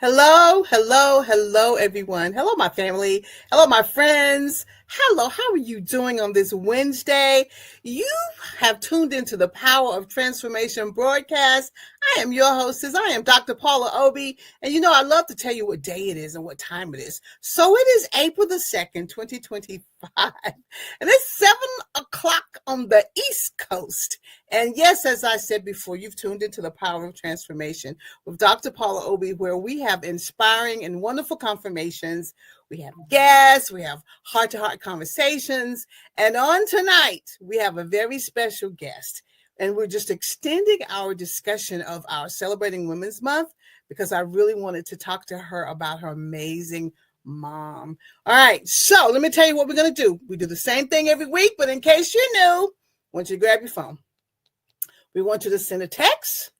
Hello, hello, hello, everyone. Hello, my family. Hello, my friends. Hello, how are you doing on this Wednesday? You have tuned into the Power of Transformation broadcast. I am your hostess. I am Dr. Paula Obi. And I love to tell you what day it is and what time it is. So it is April the 2nd, 2025. And it's 7 o'clock on the East Coast. And yes, as I said before, you've tuned into the Power of Transformation with Dr. Paula Obi, where we have inspiring and wonderful confirmations. We have guests, we have heart-to-heart conversations. And on tonight, we have a very special guest. And we're just extending our discussion of our Celebrating Women's Month because I really wanted to talk to her about her amazing mom. All right, so let me tell you what we're going to do. We do the same thing every week, but in case you're new, I want you to grab your phone. We want you to send a text,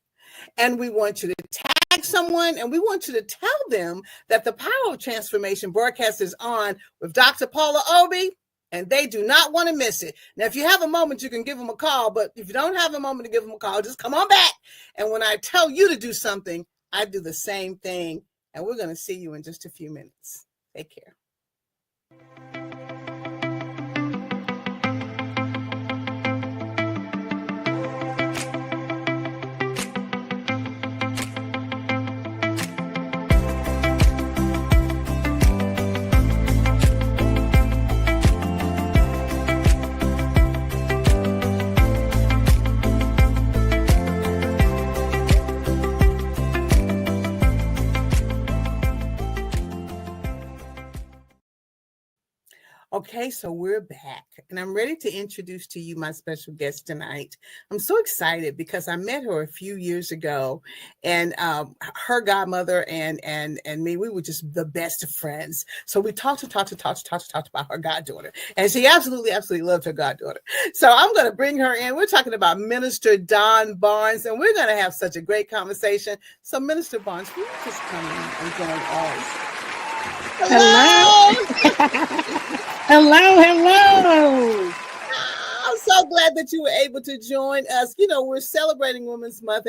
and we want you to tag someone, and we want you to tell them that the Power of Transformation broadcast is on with Dr. Paula Obi, and they do not want to miss it. Now, if you have a moment, you can give them a call, but if you don't have a moment to give them a call, just come on back. And when I tell you to do something, I do the same thing, and we're going to see you in just a few minutes. Take care. Okay, so we're back, and I'm ready to introduce to you my special guest tonight. I'm so excited because I met her a few years ago, and her godmother and me, we were just the best of friends. So we talked about her goddaughter, and she absolutely loved her goddaughter. So I'm going to bring her in. We're talking about Minister Dawn Barnes, and we're going to have such a great conversation. So Minister Barnes, will you just come in and join us? Hello. Hello. I'm so glad that you were able to join us. We're celebrating Women's Month,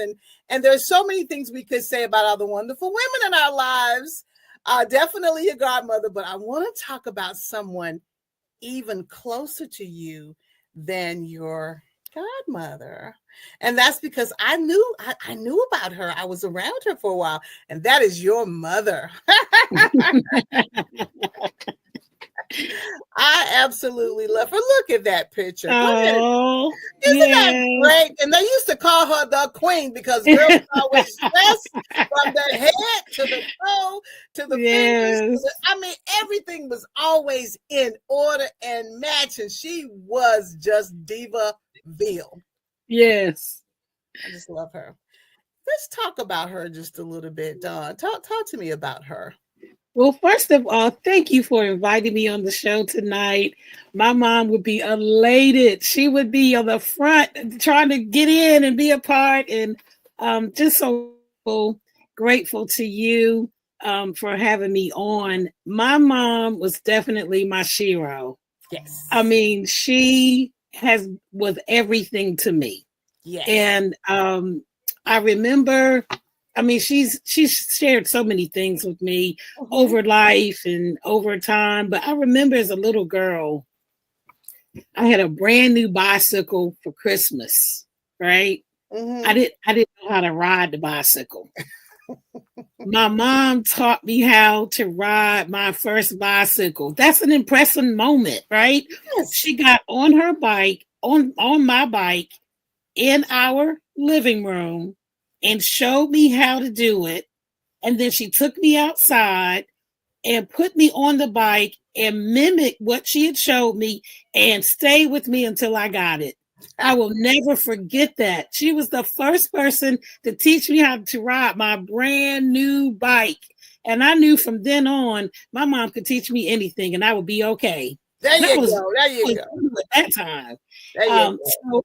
and there's so many things we could say about all the wonderful women in our lives. Definitely your godmother, but I want to talk about someone even closer to you than your godmother. And that's because I knew about her. I was around her for a while, and that is your mother. I absolutely love her. Look at that picture. Oh, Isn't that great? And they used to call her the queen because girls were always dressed from the head to the toe to the fingers. Everything was always in order and matching. She was just Divaville. Yes. I just love her. Let's talk about her just a little bit, Dawn. Talk to me about her. Well, first of all, thank you for inviting me on the show tonight. My mom would be elated. She would be on the front trying to get in and be a part. And just so grateful to you for having me on. My mom was definitely my shero. Yes. She was everything to me. Yes. And I remember, she's shared so many things with me over life and over time. But I remember as a little girl, I had a brand new bicycle for Christmas, right? Mm-hmm. I didn't know how to ride the bicycle. My mom taught me how to ride my first bicycle. That's an impressive moment, right? Yes. She got on her bike, on my bike in our living room and showed me how to do it. And then she took me outside and put me on the bike and mimicked what she had showed me and stayed with me until I got it. I will never forget that. She was the first person to teach me how to ride my brand new bike. And I knew from then on, my mom could teach me anything and I would be okay. There you go. At that time. So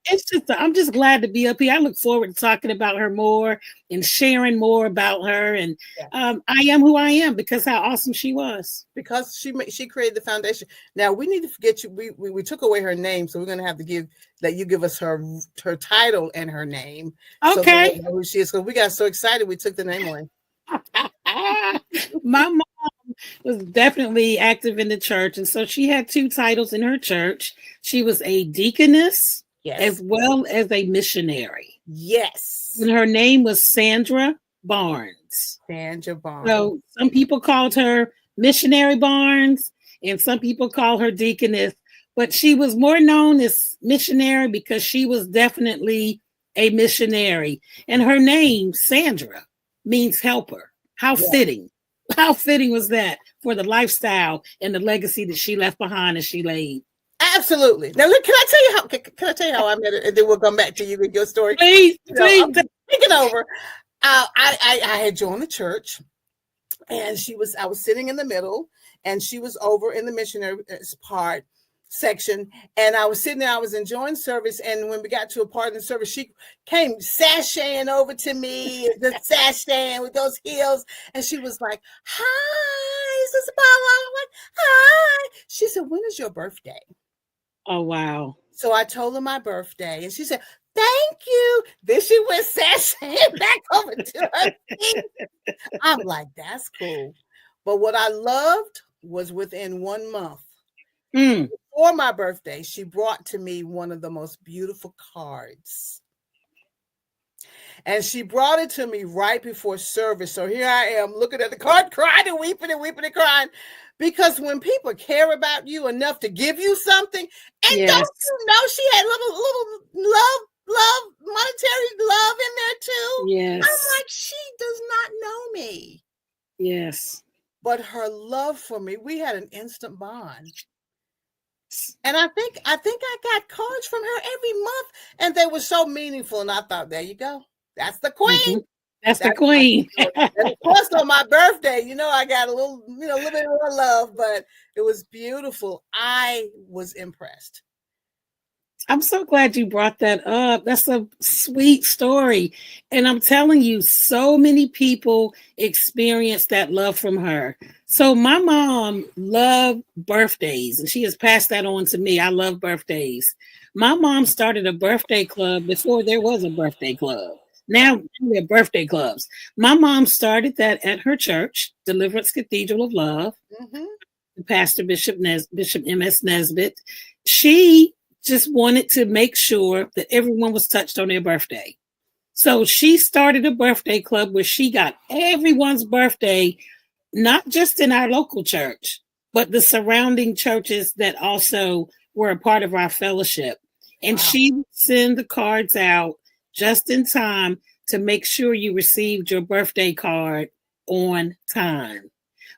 I'm just glad to be up here. I look forward to talking about her more and sharing more about her. And I am who I am because how awesome she was. Because she created the foundation. Now we need to forget you. We took away her name, so we're going to have to give us her title and her name. Okay. So who she is. So we got so excited we took the name away. My mom was definitely active in the church. And so she had two titles in her church. She was a deaconess as Yes. well as a missionary. Yes. And her name was Sandra Barnes. Sandra Barnes. So some people called her Missionary Barnes, and some people call her Deaconess. But she was more known as Missionary because she was definitely a missionary. And her name, Sandra, means helper. How Yeah. fitting. How fitting was that for the lifestyle and the legacy that she left behind and she laid? Absolutely. Now, look, can I tell you how I met her? And then we'll come back to you with your story. Please, I'm please. thinking over. I had joined the church, and I was sitting in the middle, and she was over in the missionary part section, and I was sitting there. I was enjoying service, and when we got to a part of the service, she came sashaying over to me, the sashaying with those heels, and she was like, "Hi, Sister Paula." I'm like, "Hi." She said, "When is your birthday?" Oh, wow. So I told her my birthday, and she said, "Thank you." Then she went sashaying back over to her seat. I'm like, "That's cool." But what I loved was within 1 month Mm. before my birthday, she brought to me one of the most beautiful cards. And she brought it to me right before service. So here I am looking at the card, crying and weeping and weeping and crying. Because when people care about you enough to give you something, and Yes. don't you know she had little monetary love in there too? Yes. I'm like, she does not know me. Yes. But her love for me, we had an instant bond. And I think I got cards from her every month, and they were so meaningful. And I thought, there you go. That's the Mm-hmm. queen. That's the That's my queen. story. And of course, on my birthday, I got a little bit more love, but it was beautiful. I was impressed. I'm so glad you brought that up. That's a sweet story. And I'm telling you, so many people experience that love from her. So my mom loved birthdays, and she has passed that on to me. I love birthdays. My mom started a birthday club before there was a birthday club. Now we have birthday clubs. My mom started that at her church, Deliverance Cathedral of Love. Mm-hmm. Pastor Bishop M.S. Nesbitt. She just wanted to make sure that everyone was touched on their birthday. So she started a birthday club where she got everyone's birthday, not just in our local church, but the surrounding churches that also were a part of our fellowship. And Wow. she would send the cards out just in time to make sure you received your birthday card on time.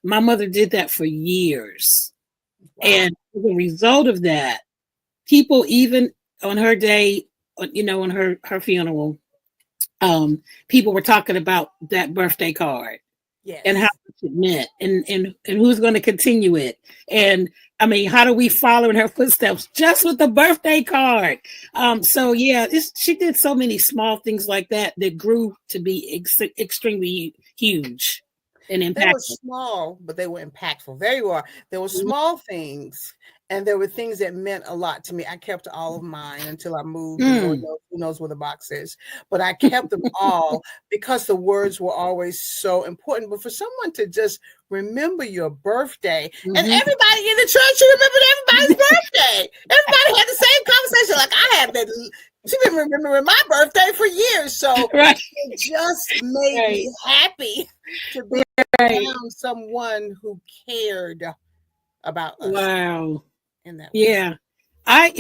My mother did that for years. Wow. And as a result of that, people even on her day, on her funeral, people were talking about that birthday card and how Yes. much it meant and who's going to continue it. And I mean, how do we follow in her footsteps just with the birthday card? So yeah, she did so many small things like that that grew to be extremely huge and They were impactful. small, but they were impactful. There you are. There were small things, and there were things that meant a lot to me. I kept all of mine until I moved, and Lord Mm. knows who knows where the box is. But I kept them all because the words were always so important. But for someone to just remember your birthday, and everybody in the church remembered everybody's birthday. Everybody had the same conversation. Like I had that. She's been remembering my birthday for years, so Right. it just made me happy to be around someone who cared about us Wow. in that way. Yeah. I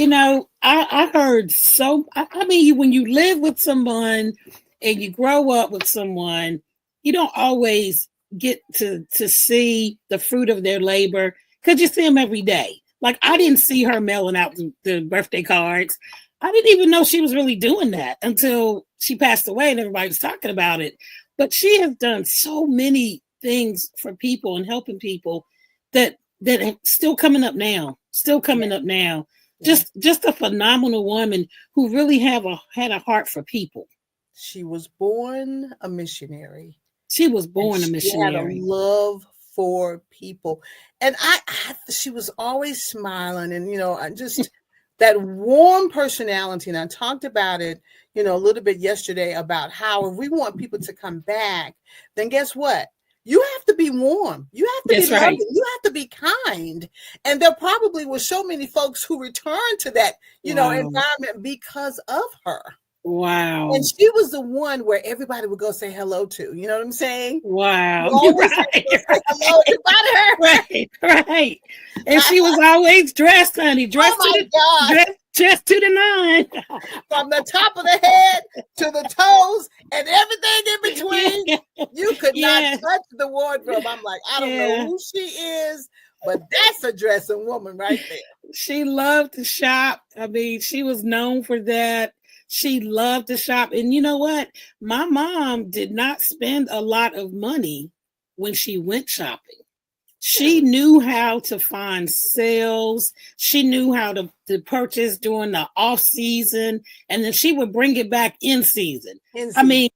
heard I mean, when you live with someone and you grow up with someone, you don't always get to see the fruit of their labor because you see them every day. Like I didn't see her mailing out the birthday cards. I didn't even know she was really doing that until she passed away and everybody was talking about it. But she has done so many things for people and helping people that still coming up now, still coming up now. Yeah. Just a phenomenal woman who really had a heart for people. She was born a missionary, She was and born a she had a missionary. love for people. And she was always smiling, and I just that warm personality. And I talked about it, a little bit yesterday about how if we want people to come back, then guess what? You have to be warm. You have to That's be loving. right. You have to be kind. And there probably were so many folks who returned to that, Wow. environment because of her. Wow. And she was the one where everybody would go say hello to. You know what I'm saying? Wow. You always Right. say hello to her. Right. And she was always dressed, honey. Dressed to the nine. From the top of the head to the toes and everything in between. You could not touch the wardrobe. I'm like, I don't know who she is, but that's a dressing woman right there. She loved to shop. I mean, she was known for that. She loved to shop. And you know what? My mom did not spend a lot of money when she went shopping. She knew how to find sales. She knew how to purchase during the off season. And then she would bring it back in season. I mean,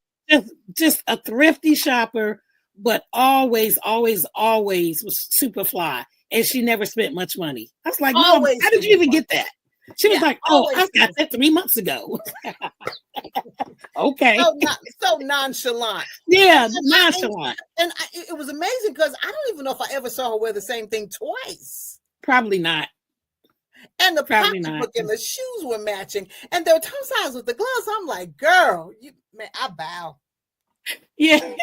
just a thrifty shopper, but always was super fly. And she never spent much money. I was like, Mom, how did you even get that? She was like, I got that 3 months ago. Okay. So nonchalant. Yeah, nonchalant. And it was amazing because I don't even know if I ever saw her wear the same thing twice. Probably not. And the pocketbook and the shoes were matching. And there were times with the gloves. I'm like, girl, I bow. Yeah.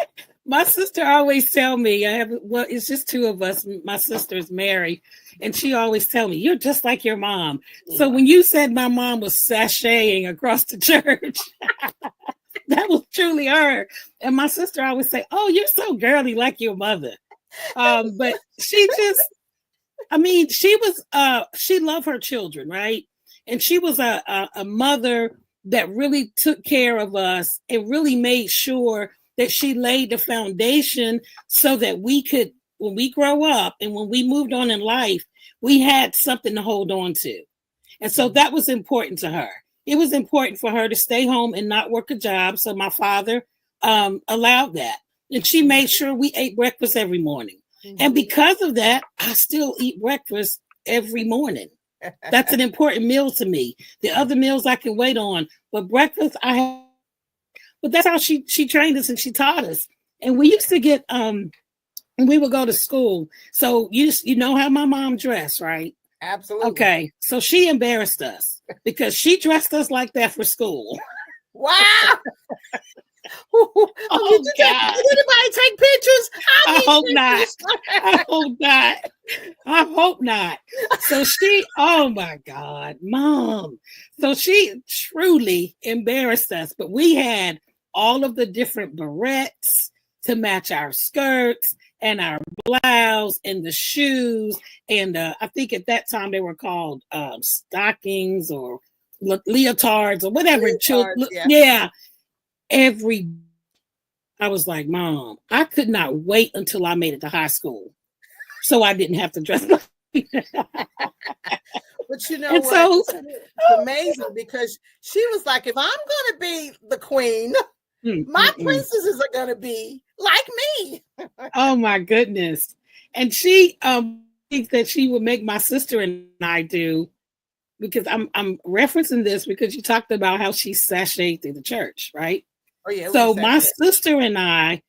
My sister always tell me, it's just two of us. My sister's Mary, and she always tell me, you're just like your mom. Yeah. So when you said my mom was sashaying across the church, that was truly her. And my sister always say, oh, you're so girly like your mother. But she loved her children, right? And she was a mother that really took care of us and really made sure that she laid the foundation so that we could, when we grow up and when we moved on in life, we had something to hold on to. And so that was important to her. It was important for her to stay home and not work a job. So my father allowed that. And she made sure we ate breakfast every morning. Mm-hmm. And because of that, I still eat breakfast every morning. That's an important meal to me. The other meals I can wait on, but breakfast I have. But that's how she trained us and she taught us. And we used to get we would go to school. So you know how my mom dressed, right? Absolutely. Okay. So she embarrassed us because she dressed us like that for school. Wow. Oh, did anybody take pictures? I hope not. I hope not. So oh my God, Mom. So she truly embarrassed us, but we had all of the different barrettes to match our skirts and our blouse and the shoes. And I think at that time they were called stockings or leotards or whatever. Yeah. I was like, Mom, I could not wait until I made it to high school so I didn't have to dress like But you know what? So, it's amazing because she was like, if I'm going to be the queen, my princesses are going to be like me. Oh, my goodness. And she thinks that she would make my sister and I do, because I'm referencing this because you talked about how she sashayed through the church, right? Oh, yeah. So my sister and I,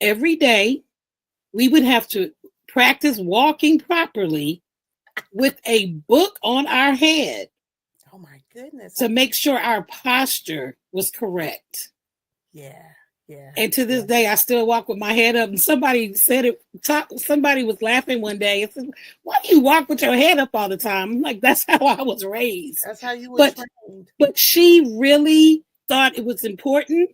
every day, we would have to practice walking properly with a book on our head. Oh, my goodness. To make sure our posture was correct. Yeah. And to this day, I still walk with my head up. And somebody said it. Somebody was laughing one day and said, "Why do you walk with your head up all the time?" I'm like, "That's how I was raised." That's how you were trained. But she really thought it was important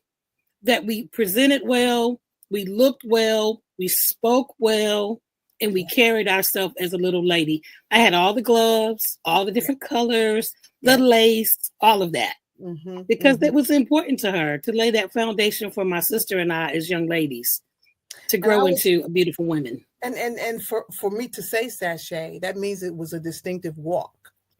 that we presented well, we looked well, we spoke well, and we carried ourselves as a little lady. I had all the gloves, all the different colors, the lace, all of that. Because it was important to her to lay that foundation for my sister and I as young ladies to grow into beautiful women. And for me to say sachet, that means it was a distinctive walk.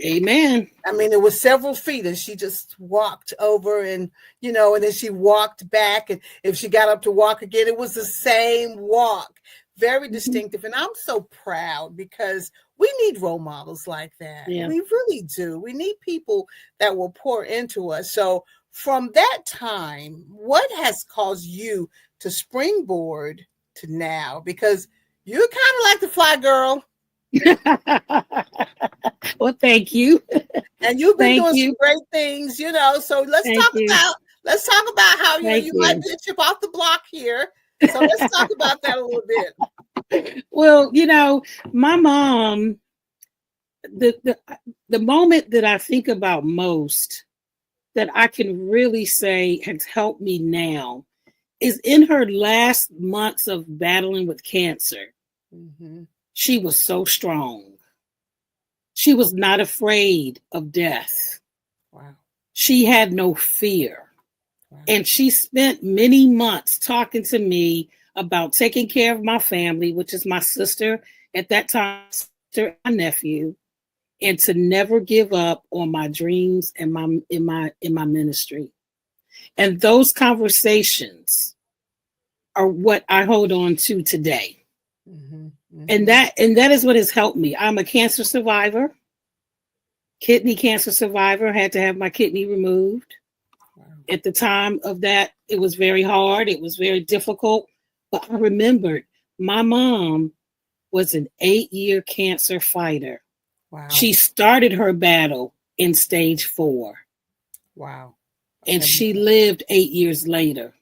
Amen. I mean, it was several feet and she just walked over and then she walked back. And if she got up to walk again, it was the same walk. very distinctive. And I'm so proud because we need role models like that. Yeah. We really do. We need people that will pour into us. So from that time, what has caused you to springboard to now? Because you're kind of like the fly girl. Well, thank you. And you've been Thank doing some you. great things, So Thank you. let's talk about how Thank you might you. be a chip off the block here. So let's talk about that a little bit. Well, my mom, the moment that I think about most that I can really say has helped me now is in her last months of battling with cancer. Mm-hmm. She was so strong. She was not afraid of death. Wow. She had no fear. Wow. And she spent many months talking to me about taking care of my family, which is my sister at that time, sister, my nephew, and to never give up on my dreams and in my ministry. And those conversations are what I hold on to today. Mm-hmm. Mm-hmm. And that is what has helped me. I'm a cancer survivor, kidney cancer survivor, had to have my kidney removed. Wow. At the time of that, it was very hard. It was very difficult. But I remembered my mom was an 8-year cancer fighter. Wow. She started her battle in stage 4. Wow. And she lived 8 years later.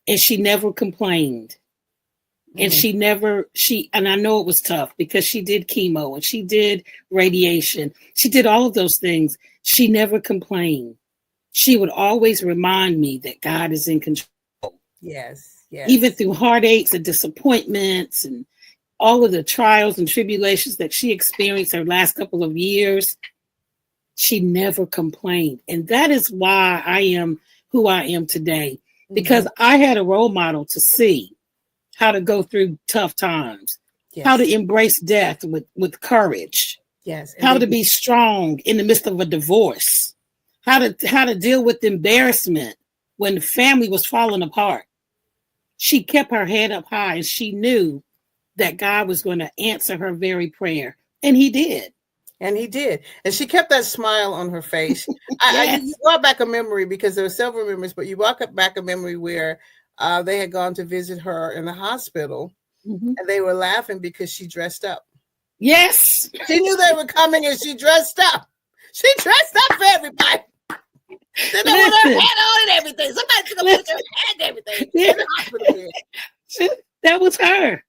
And she never complained. And and I know it was tough because she did chemo and she did radiation. She did all of those things. She never complained. She would always remind me that God is in control. Yes, yes. Even through heartaches and disappointments and all of the trials and tribulations that she experienced her last couple of years, she never complained. And that is why I am who I am today, because I had a role model to see how to go through tough times, how to embrace death with courage, how to be strong in the midst of a divorce, how to deal with embarrassment when the family was falling apart. She kept her head up high and she knew that God was going to answer her very prayer. And he did. And he did. And she kept that smile on her face. You brought back a memory because there were several memories, but you brought back a memory where they had gone to visit her in the hospital and they were laughing because she dressed up. Yes. She knew they were coming and she dressed up. She dressed up for everybody. They know with her hat on and everything. Somebody took a picture of her hat and everything in the hospital bed. That was her.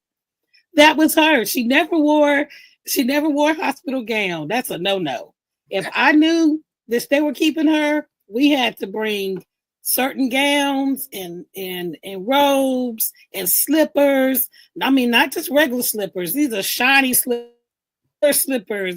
That was her. She never wore a hospital gown. That's a no-no. If I knew that they were keeping her, we had to bring certain gowns and robes and slippers. I mean, not just regular slippers. These are shiny slippers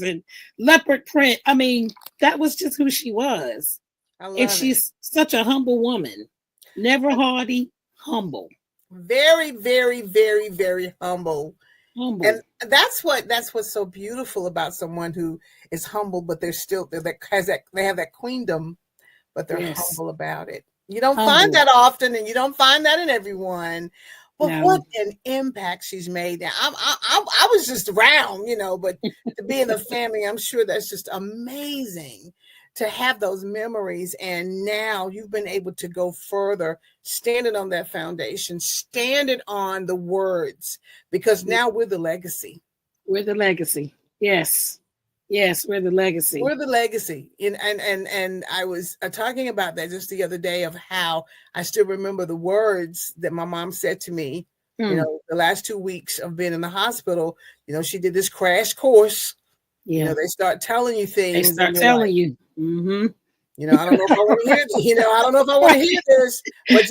and leopard print. I mean, that was just who she was. And she's such a humble woman. Never haughty, humble. Very, very, very, very humble. And that's what's so beautiful about someone who is humble, but they have that queendom, but they're humble about it. You don't find that often, and you don't find that in everyone. But what an impact she's made! Now, I was just around, but to be in the family, I'm sure that's just amazing to have those memories. And now you've been able to go further, standing on that foundation, standing on the words, because now we're the legacy. We're the legacy. Yes. Yes, we're the legacy. We're the legacy. And I was talking about that just the other day of how I still remember the words that my mom said to me, the last 2 weeks of being in the hospital. She did this crash course. Yeah. They start telling you things. They start telling you. Mm-hmm. I don't know if I want to hear this. I don't know if I want to hear this. But,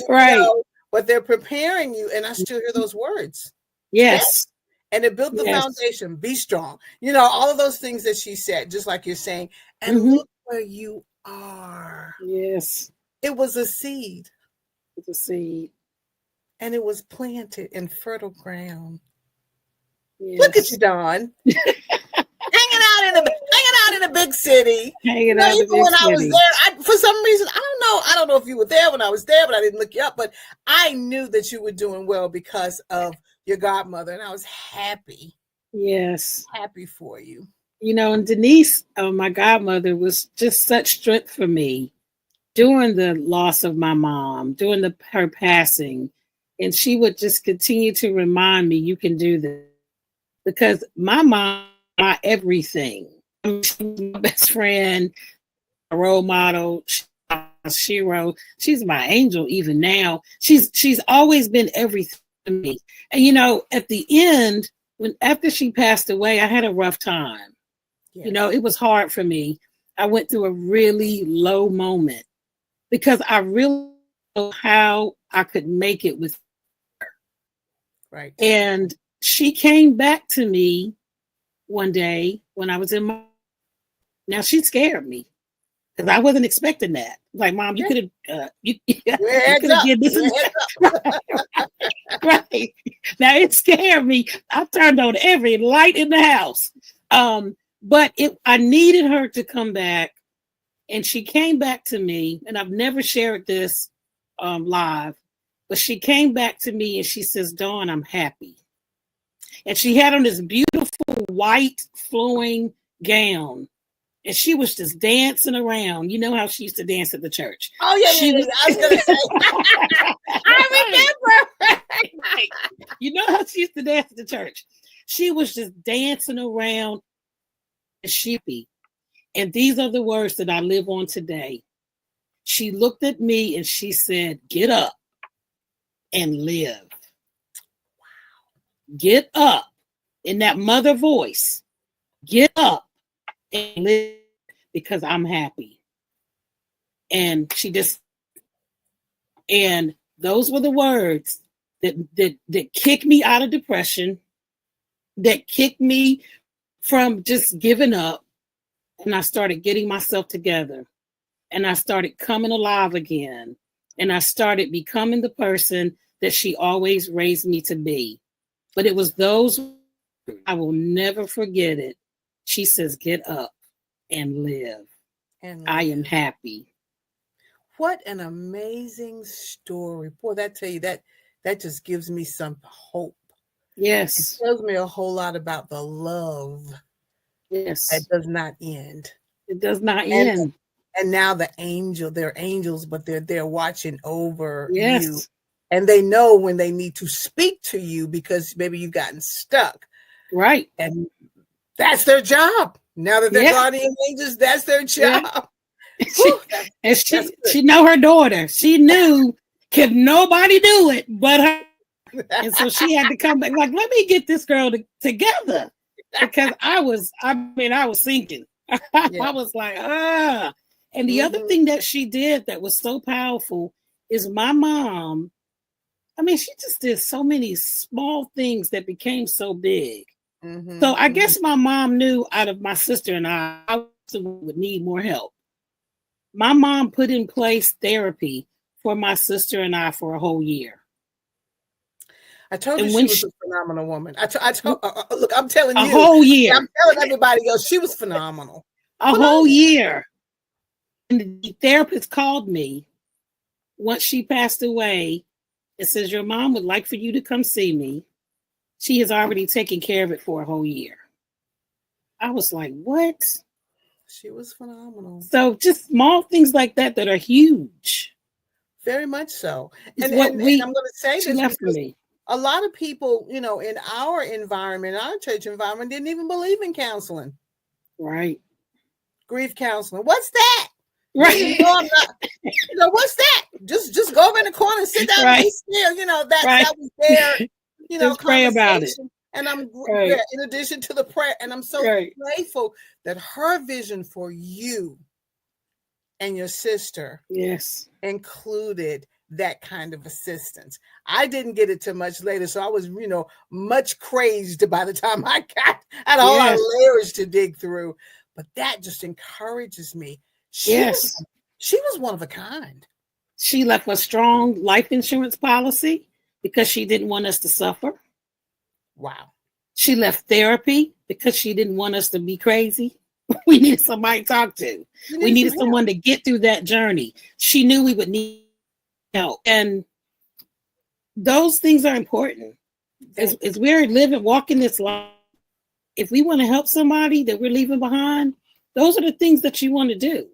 but they're preparing you. And I still hear those words. Yes. And it built the foundation. Be strong. All of those things that she said, just like you're saying. And look where you are. Yes. It was a seed. It's a seed. And it was planted in fertile ground. Yes. Look at you, Dawn. hanging out in a big city. Hanging out in a big when city. I was there, for some reason, I don't know if you were there when I was there, but I didn't look you up. But I knew that you were doing well because of your godmother, and I was happy Yes. for you. And Denise, my godmother, was just such strength for me during the loss of my mom, during her passing. And she would just continue to remind me, you can do this. Because my mom, my everything. She was my best friend, a role model, Shiro. She's my angel even now. She's always been everything to me. And at the end, after she passed away, I had a rough time. Yes. It was hard for me. I went through a really low moment because I really know how I could make it with her. Right. And she came back to me one day when I was in my. Now she scared me because I wasn't expecting that. Like, Mom, you could have you could have did this and that. Right. Now it scared me. I turned on every light in the house. But I needed her to come back, and she came back to me, and I've never shared this live, but she came back to me and she says, Dawn, I'm happy. And she had on this beautiful white flowing gown, and she was just dancing around. You know how she used to dance at the church. Oh, yeah, yeah. I was going to say. I remember. You know how she used to dance at the church. She was just dancing around and sheepy. And these are the words that I live on today. She looked at me and she said, get up and live. Wow. Get up. In that mother voice. Get up and live because I'm happy. And and those were the words that kicked me out of depression, that kicked me from just giving up. And I started getting myself together, and I started coming alive again. And I started becoming the person that she always raised me to be. But it was those, I will never forget it. She says, get up and live. And I am happy. What an amazing story. Boy, that tell you that just gives me some hope. Yes. It tells me a whole lot about the love. Yes. That does not end. It does not end. And now they're angels, but they're watching over yes. you. And they know when they need to speak to you because maybe you've gotten stuck. Right. And that's their job. Now that they're guardian angels, that's their job. Yeah. She know her daughter. She knew could nobody do it but her. And so she had to come back, like, let me get this girl together. Because I was sinking. I was like, And the other thing that she did that was so powerful is my mom. I mean, she just did so many small things that became so big. Mm-hmm, so I guess my mom knew out of my sister and I would need more help. My mom put in place therapy for my sister and I for a whole year. I told you she was a phenomenal woman. I told look, I'm telling you. A whole year. I'm telling everybody else, she was phenomenal. Whole year. And the therapist called me once she passed away and says, your mom would like for you to come see me. She has already taken care of it for a whole year. I was like, what? She was phenomenal. So just small things like that are huge. Very much so. And I'm going to say this left for me. A lot of people, in our environment, our church environment, didn't even believe in counseling. Right. Grief counseling. What's that? Right. What's that? Just go over in the corner and sit down and be still. That was their, just pray about it. And I'm in addition to the prayer, and I'm so grateful that her vision for you and your sister included that kind of assistance. I didn't get it till much later, so I was, much crazed by the time I had a whole lot of layers to dig through. But that just encourages me. She was one of a kind. She left a strong life insurance policy because she didn't want us to suffer. Wow. She left therapy because she didn't want us to be crazy. We needed somebody to talk to. We needed someone to get through that journey. She knew we would need help. And those things are important. As we're living, walking this life, if we want to help somebody that we're leaving behind, those are the things that you want to do.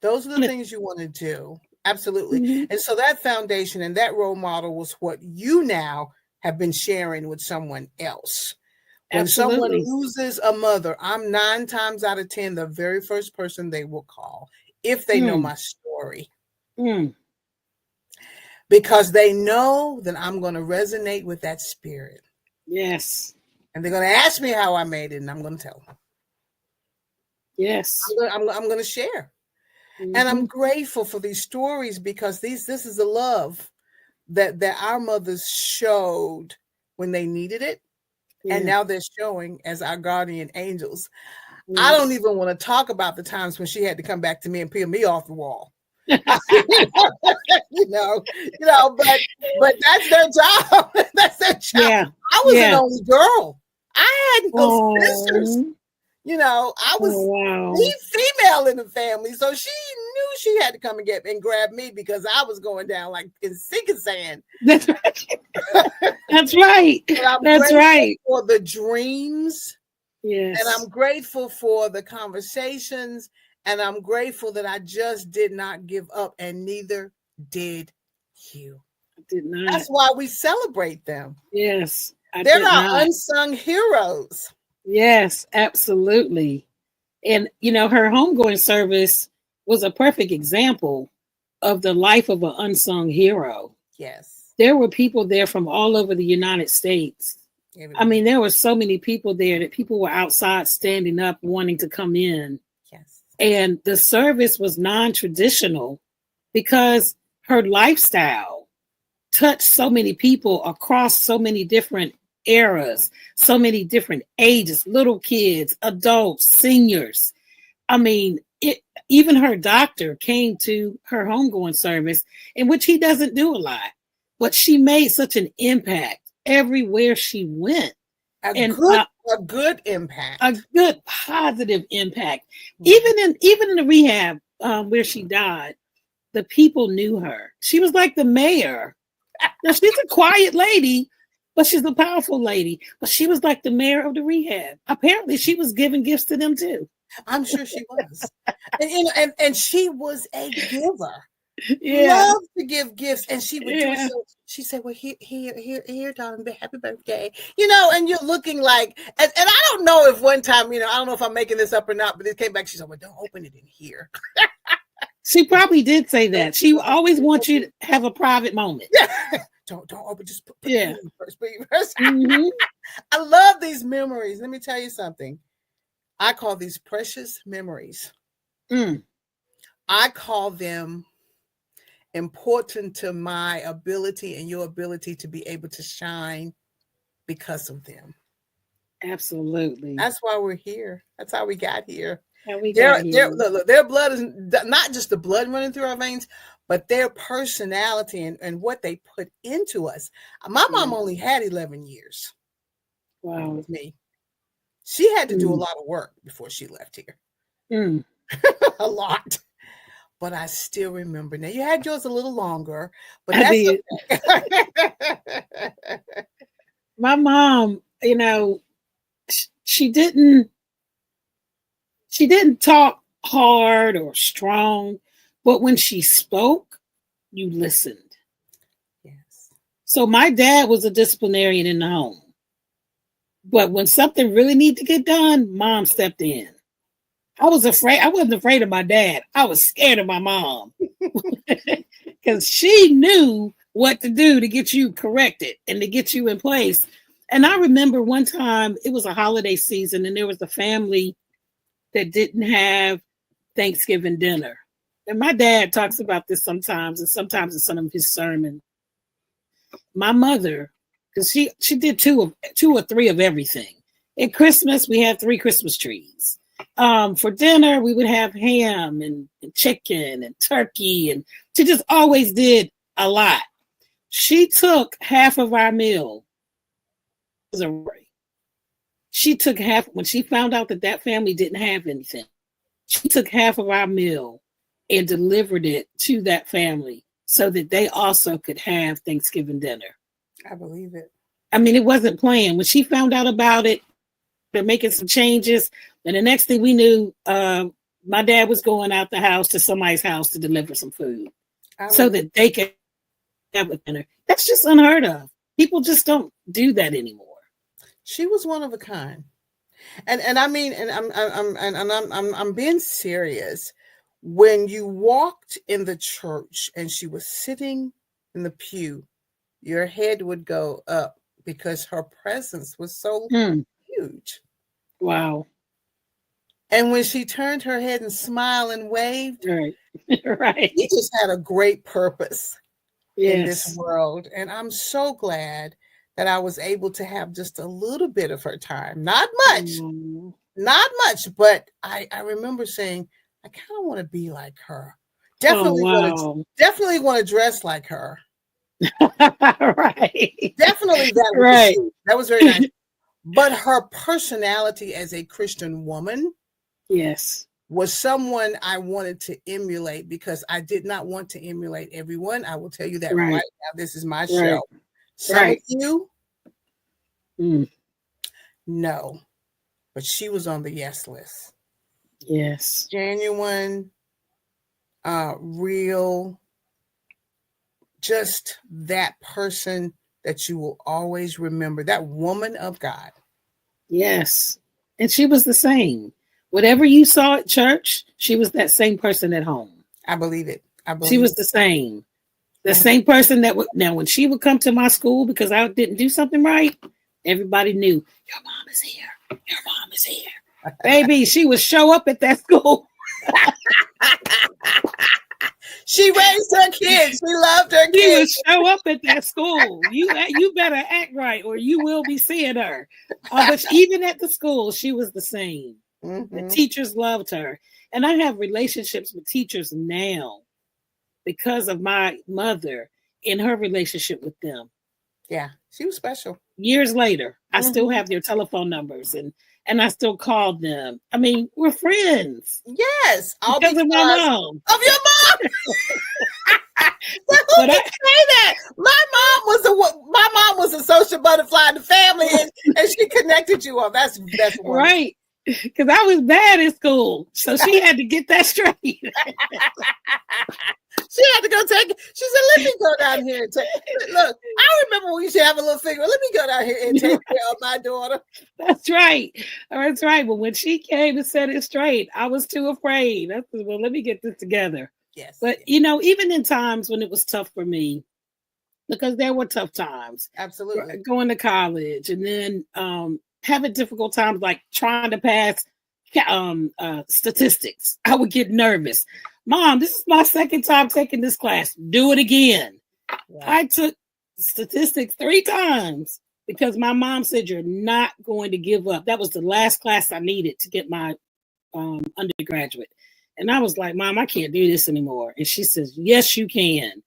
Those are the things you want to do. Absolutely. Mm-hmm. And so that foundation and that role model was what you now have been sharing with someone else. When someone Absolutely. loses a mother, I'm 9 times out of 10 the very first person they will call if they know my story. Because they know that I'm going to resonate with that spirit. Yes. And they're going to ask me how I made it, and I'm going to tell them. Yes. I'm going to share. Mm-hmm. And I'm grateful for these stories because this is the love that our mothers showed when they needed it. Yeah. And now they're showing as our guardian angels. Yes. I don't even want to talk about the times when she had to come back to me and peel me off the wall. But that's their job. That's their job. Yeah. I was an only girl. I had no sisters. I was the female in the family, so she knew she had to come and grab me because I was going down like in sinking sand. That's right. That's right. That's right. For the dreams, yes, and I'm grateful for the conversations, and I'm grateful that I just did not give up, and neither did you. I did not. That's why we celebrate them. Yes, they're our unsung heroes. Yes, absolutely. And, her homegoing service was a perfect example of the life of an unsung hero. Yes. There were people there from all over the United States. I mean, there were so many people there that people were outside standing up wanting to come in. Yes. And the service was non-traditional because her lifestyle touched so many people across so many different eras, so many different ages, little kids, adults, seniors. I mean, even her doctor came to her homegoing service, in which he doesn't do a lot, but she made such an impact everywhere she went. A good impact. A good positive impact. Mm-hmm. Even in the rehab where she died, the people knew her. She was like the mayor. Now, she's a quiet lady, but she's a powerful lady. But she was like the mayor of the rehab. Apparently, she was giving gifts to them too. I'm sure she was. and she was a giver. Yeah. Loved to give gifts. And she would do so. She said, well, here, darling, happy birthday. And you're looking like, and I don't know if one time, I don't know if I'm making this up or not, but it came back. She said, well, don't open it in here. She probably did say that. She always wants you to have a private moment. Yeah. Don't open, just put it in first. Mm-hmm. I love these memories. Let me tell you something. I call these precious memories. I call them important to my ability and your ability to be able to shine because of them. Absolutely. That's why we're here. That's how we got here. Look, their blood is not just the blood running through our veins, but their personality and what they put into us. My mom only had 11 years. Wow. With me. She had to do a lot of work before she left here. A lot. But I still remember. Now, you had yours a little longer, but that's okay. My mom, she didn't talk hard or strong, but when she spoke, you listened. Yes. So my dad was a disciplinarian in the home. But when something really needed to get done, mom stepped in. I wasn't afraid of my dad. I was scared of my mom because she knew what to do to get you corrected and to get you in place. And I remember one time it was a holiday season and there was a family that didn't have Thanksgiving dinner. And my dad talks about this sometimes, and sometimes in some of his sermons. My mother, because she did two or three of everything. At Christmas, we had 3 Christmas trees. For dinner, we would have ham and chicken and turkey, and she just always did a lot. She took half of our meal. She took half when she found out that family didn't have anything. She took half of our meal and delivered it to that family so that they also could have Thanksgiving dinner. I believe it. I mean, it wasn't planned. When she found out about it, they're making some changes. And the next thing we knew, my dad was going out the house to somebody's house to deliver some food so that they could have a dinner. That's just unheard of. People just don't do that anymore. She was one of a kind. And I mean, and I'm being serious. When you walked in the church and she was sitting in the pew, your head would go up because her presence was so huge. Wow. And when she turned her head and smiled and waved, right. Right. She just had a great purpose in this Yes. world. And I'm so glad that I was able to have just a little bit of her time. Not much, but I remember saying, I kind of want to be like her. Definitely want to dress like her. Right. Definitely that was right. That was very nice. But her personality as a Christian woman, yes, was someone I wanted to emulate, because I did not want to emulate everyone. I will tell you that right now. This is my show. Some of you, no, but she was on the yes list. Yes. Genuine, real, just that person that you will always remember, that woman of God. Yes. And she was the same. Whatever you saw at church, she was that same person at home. I believe it. She was the same. The same person that now when she would come to my school because I didn't do something right, everybody knew, your mom is here. Your mom is here. Baby, she would show up at that school. She raised her kids. She loved her kids. She would show up at that school. You better act right or you will be seeing her. But even at the school, she was the same. Mm-hmm. The teachers loved her. And I have relationships with teachers now because of my mother and her relationship with them. Yeah, she was special. Years later, I still have their telephone numbers and I still call them. I mean, we're friends. Yes, all because of my mom. Of your mom. Who can say that? My mom was a social butterfly in the family, and she connected you all. That's wonderful. Right. Because I was bad at school, so she had to get that straight. She had to go take it. She said, "Let me go down here and take." Look, I remember we used to have a little figure. Let me go down here and take care of my daughter. That's right. That's right. But when she came and set it straight, I was too afraid. I said, "Well, let me get this together." Yes. But even in times when it was tough for me, because there were tough times. Absolutely. Going to college and then having difficult times like trying to pass statistics. I would get nervous. Mom, this is my second time taking this class. Do it again. Yeah. I took statistics 3 times because my mom said, you're not going to give up. That was the last class I needed to get my undergraduate. And I was like, Mom, I can't do this anymore. And she says, yes, you can.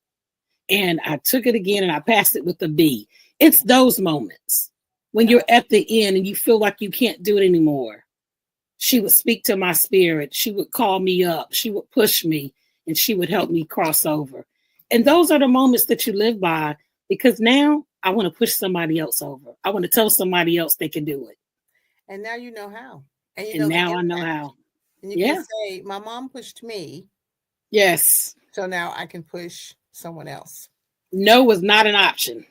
And I took it again and I passed it with a B. It's those moments when you're at the end and you feel like you can't do it anymore. She would speak to my spirit. She would call me up. She would push me and she would help me cross over. And those are the moments that you live by, because now I want to push somebody else over. I want to tell somebody else they can do it. And now you know how. And now I know how. And you can say, my mom pushed me. Yes. So now I can push someone else. No was not an option.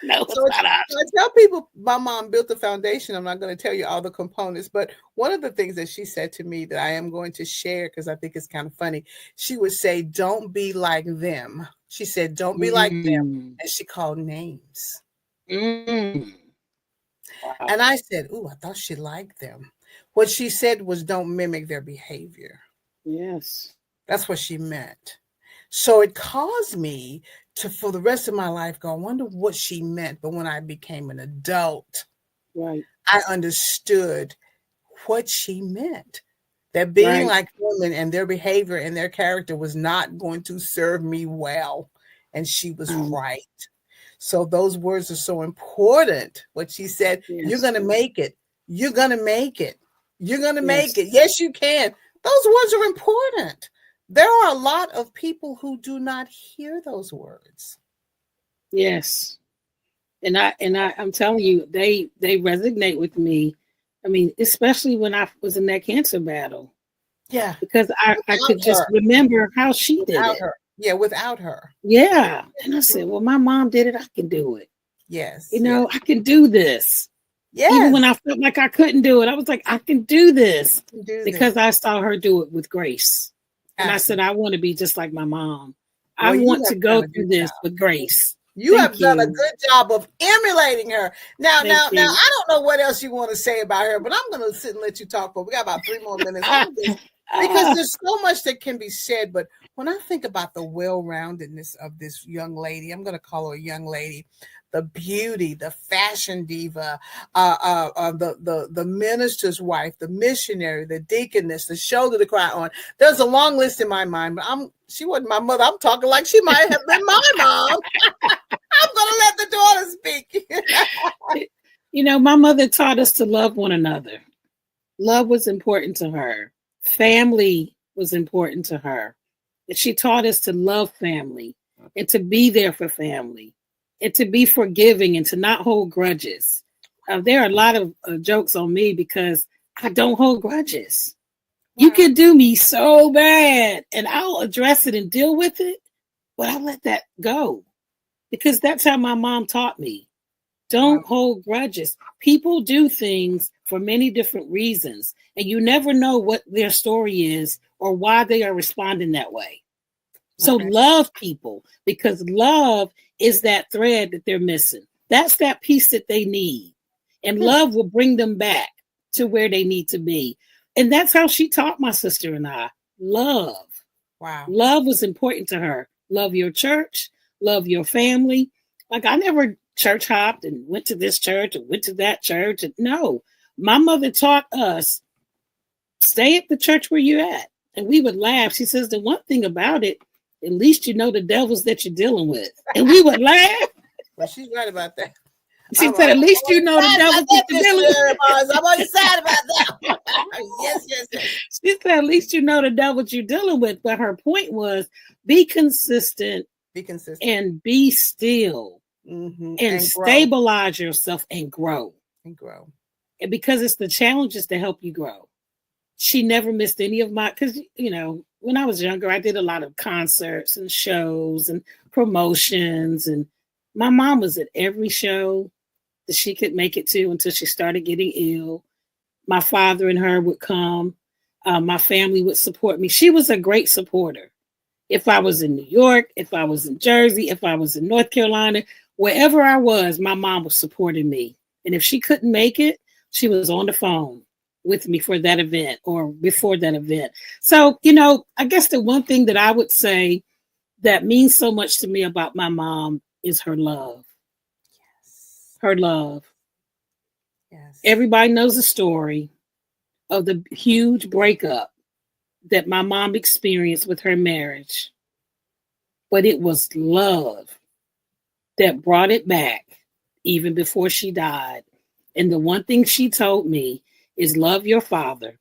No, so I tell people my mom built the foundation. I'm not going to tell you all the components, but one of the things that she said to me that I am going to share, because I think it's kind of funny, she would say, don't be like them. She said, don't be like them. And she called names. Wow. And I said, ooh, I thought she liked them. What she said was, don't mimic their behavior. Yes. That's what she meant. So it caused me to, for the rest of my life, go, I wonder what she meant. But when I became an adult, right, I understood what she meant. That being like women and their behavior and their character was not going to serve me well. And she was right. So those words are so important. What she said, you're going to make it. You're going to make it. You're going to make it. Yes, you can. Those words are important. There are a lot of people who do not hear those words. Yes. I'm telling you, they resonate with me. I mean, especially when I was in that cancer battle, Yeah. because I Without could just her. remember how she did Without it. her. Yeah, without her. Yeah. And I said, well, my mom did it. I can do it. Yes. You Yes. know, I can do this. Even when Yes. I felt like I couldn't do it, I was like, I can do this You do this. because I saw her do it with grace. And I said, Absolutely. I want to be just like my mom. I Well, you want to have go done a through good this job. with grace. You have Thank done a you. good job of emulating her. Now, Thank you. I don't know what else you want to say about her, but I'm going to sit and let you talk for. We got about 3 more minutes. I'm gonna just, because there's so much that can be said. But when I think about the well-roundedness of this young lady, I'm going to call her a young lady. The beauty, the fashion diva, the minister's wife, the missionary, the deaconess, the shoulder to cry on. There's a long list in my mind, but she wasn't my mother. I'm talking like she might have been my mom. I'm gonna let the daughter speak. You know, my mother taught us to love one another. Love was important to her. Family was important to her. And she taught us to love family and to be there for family and to be forgiving and to not hold grudges. There are a lot of jokes on me because I don't hold grudges. You Wow. can do me so bad and I'll address it and deal with it, but I let that go because that's how my mom taught me. Wow. Don't hold grudges. People do things for many different reasons, and you never know what their story is or why they are responding that way. So Okay. love people because love is that thread that they're missing. That's that piece that they need. And Hmm. love will bring them back to where they need to be. And that's how she taught my sister and I love. Wow. Love was important to her. Love your church, love your family. Like I never church hopped and went to this church and went to that church. And no, my mother taught us stay at the church where you're at. And we would laugh. She says, the one thing about it, at least you know the devils that you're dealing with. And we would laugh. Well, she's right about that. She said, at least you know the Sad about devils that that, you're dealing with. missionary Mars. I'm always sad about that. Yes, yes, yes. She said, at least you know the devils you're dealing with. But her point was be consistent Be consistent and be still and and grow stabilize yourself and grow. and grow. And because it's the challenges that help you grow. She never missed any of my, because, you know, when I was younger, I did a lot of concerts and shows and promotions. And my mom was at every show that she could make it to until she started getting ill. My father and her would come. My family would support me. She was a great supporter. If I was in New York, if I was in Jersey, if I was in North Carolina, wherever I was, my mom was supporting me. And if she couldn't make it, she was on the phone with me for that event or before that event. So, you know, I guess the one thing that I would say that means so much to me about my mom is her love. Yes. Her love. Yes. Everybody knows the story of the huge breakup that my mom experienced with her marriage. But it was love that brought it back even before she died. And the one thing she told me is love your father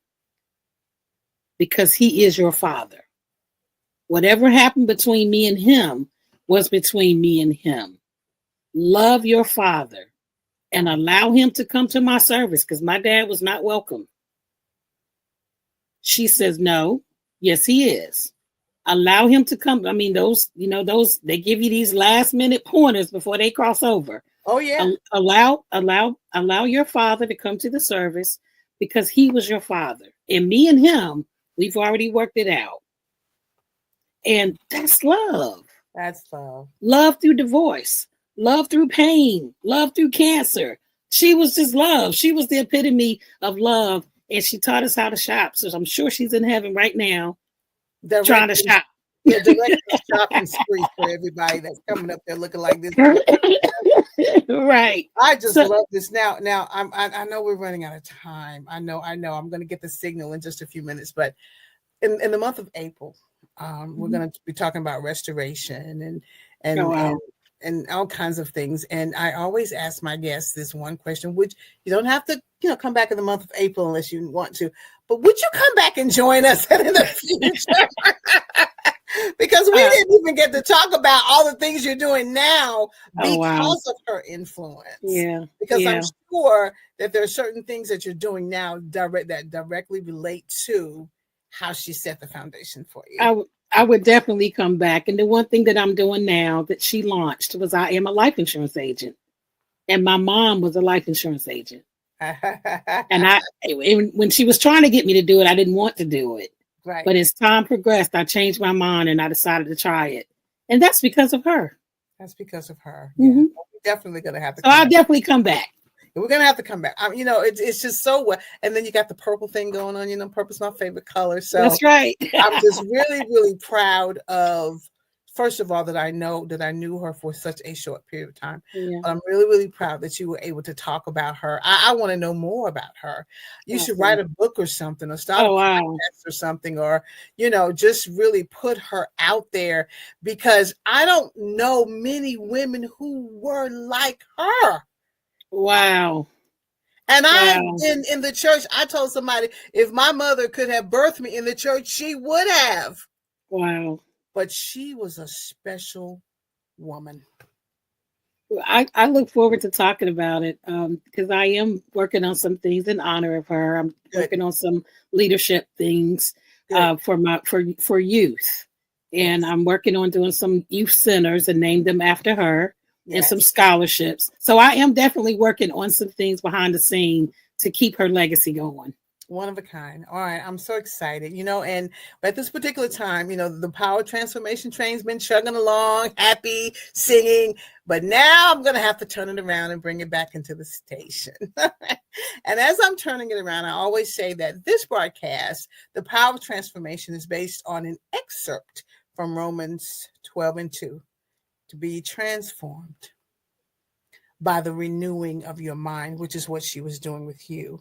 because he is your father. Whatever happened between me and him was between me and him. Love your father and allow him to come to my service because my dad was not welcome. She says, no, yes, he is. Allow him to come. I mean, those, you know, those, they give you these last minute pointers before they cross over. Oh yeah. Allow your father to come to the service because he was your father. And me and him, we've already worked it out. And that's love. That's love. Love through divorce, love through pain, love through cancer. She was just love. She was the epitome of love. And she taught us how to shop. So I'm sure she's in heaven right now trying to shop. Yeah, direct shopping spree for everybody that's coming up there looking like this. Right. I just love this. Now, I know we're running out of time. I know. I'm going to get the signal in just a few minutes, but in the month of April, we're going to be talking about restoration and all kinds of things. And I always ask my guests this one question, which you don't have to, come back in the month of April unless you want to, but would you come back and join us in the future? because we didn't even get to talk about all the things you're doing now because of her influence. Yeah. Because I'm sure that there are certain things that you're doing now that directly relate to how she set the foundation for you. I would definitely come back. And the one thing that I'm doing now that she launched was I am a life insurance agent. And my mom was a life insurance agent. And when she was trying to get me to do it, I didn't want to do it. Right. But as time progressed, I changed my mind and I decided to try it. And that's because of her. That's because of her. Mm-hmm. Yeah. We're definitely going to have to I'll definitely come back. We're going to have to come back. It's just so well. And then you got the purple thing going on. Purple's my favorite color. So that's right. I'm just really, really proud of, first of all, that I knew her for such a short period of time. Yeah. But I'm really, really proud that you were able to talk about her. I want to know more about her. You should write a book or something, or start a podcast or something, or, just really put her out there, because I don't know many women who were like her. Wow. And I've been in the church. I told somebody, if my mother could have birthed me in the church, she would have. Wow. But she was a special woman. I look forward to talking about it because I am working on some things in honor of her. I'm working on some leadership things for youth. And I'm working on doing some youth centers and name them after her. And some scholarships. So I am definitely working on some things behind the scene to keep her legacy going. One of a kind. All right. I'm so excited, and at this particular time, the power transformation train's been chugging along, happy, singing, but now I'm going to have to turn it around and bring it back into the station. And as I'm turning it around, I always say that this broadcast, the power of transformation, is based on an excerpt from Romans 12:2. To be transformed by the renewing of your mind, which is what she was doing with you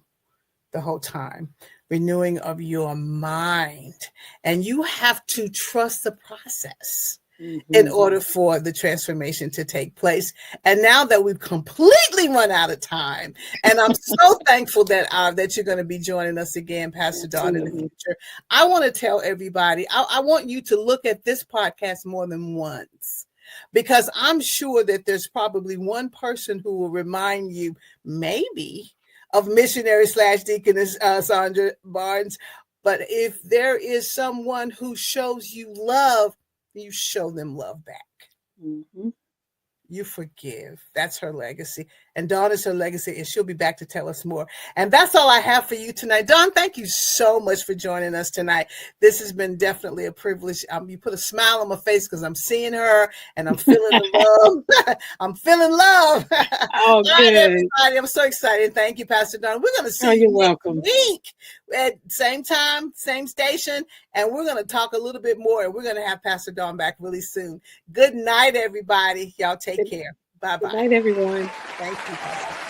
the whole time. Renewing of your mind. And you have to trust the process in order for the transformation to take place. And now that we've completely run out of time, and I'm so thankful that you're going to be joining us again, Pastor Dawn, in the future. I want to tell everybody, I want you to look at this podcast more than once. Because I'm sure that there's probably one person who will remind you maybe of Missionary / Deaconess Sandra Barnes. But if there is someone who shows you love, you show them love back. Mm-hmm. You forgive. That's her legacy. And Dawn is her legacy, and she'll be back to tell us more. And that's all I have for you tonight. Dawn, thank you so much for joining us tonight. This has been definitely a privilege. You put a smile on my face because I'm seeing her and I'm feeling the love. I'm feeling love. Oh, good. Right, everybody. I'm so excited. Thank you, Pastor Dawn. We're going to see you next week at same time, same station. And we're going to talk a little bit more. And we're going to have Pastor Dawn back really soon. Good night, everybody. Y'all take care. Bye-bye. Good night, everyone. Thank you.